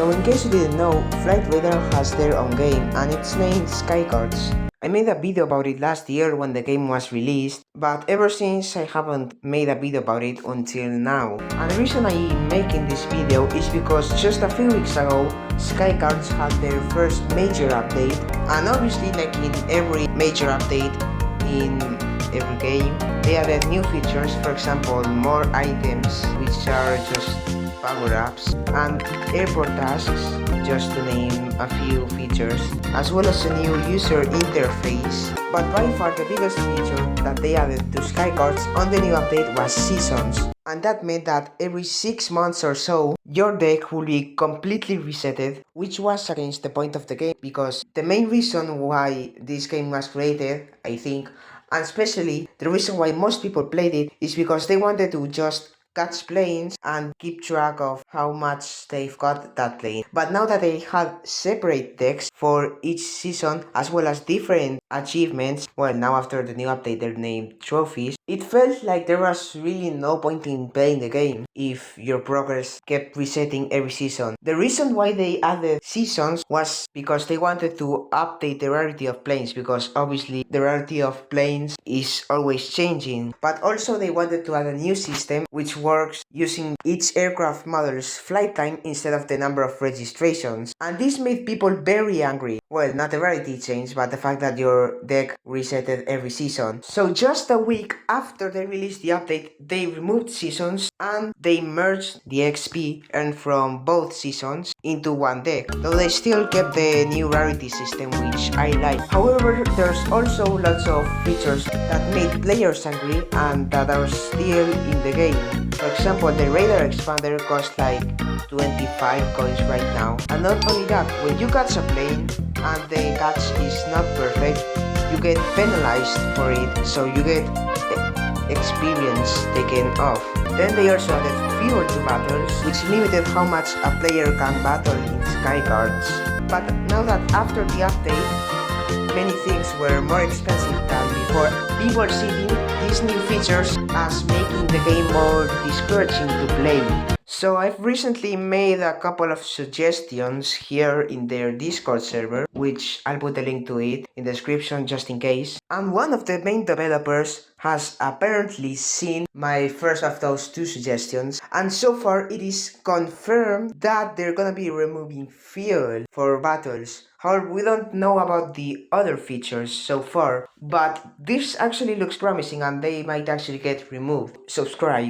So in case you didn't know, Flight Radar has their own game and it's named Skycards. I made a video about it last year when the game was released, but ever since I haven't made a video about it until now. And the reason I'm making this video is because just a few weeks ago, Skycards had their first major update, and obviously like in every major update in every game, they added new features, for example more items, which are just power-ups, and airport tasks, just to name a few features, as well as a new user interface. But by far the biggest feature that they added to Skycards on the new update was seasons. And that meant that every 6 months or so, your deck will be completely resetted, which was against the point of the game, because the main reason why this game was created, I think, and especially the reason why most people played it, is because they wanted to just catch planes and keep track of how much they've got that plane. But now that they had separate decks for each season as well as different achievements, well, now after the new update they're named trophies, it felt like there was really no point in playing the game if your progress kept resetting every season. The reason why they added seasons was because they wanted to update the rarity of planes, because obviously the rarity of planes is always changing. But also they wanted to add a new system which works using each aircraft model's flight time instead of the number of registrations. And this made people very angry. Well, not the rarity change, but the fact that your deck resetted every season. So just a week after they released the update, they removed seasons and they merged the XP earned from both seasons into one deck, though they still kept the new rarity system, which I like. However, there's also lots of features that made players angry and that are still in the game. For example, the radar expander costs like 25 coins right now. And not only that, when you catch a plane and the catch is not perfect, you get penalized for it, so you get experience taken off. Then they also added fuel to battles, which limited how much a player can battle in Skycards. But now that after the update, many things were more expensive than before, people see these new features as making the game more discouraging to play. So I've recently made a couple of suggestions here in their Discord server, which I'll put a link to it in the description just in case. And one of the main developers has apparently seen my first of those two suggestions, and so far it is confirmed that they're gonna be removing fuel for battles. However, we don't know about the other features so far, but this actually looks promising and they might actually get removed. Subscribe.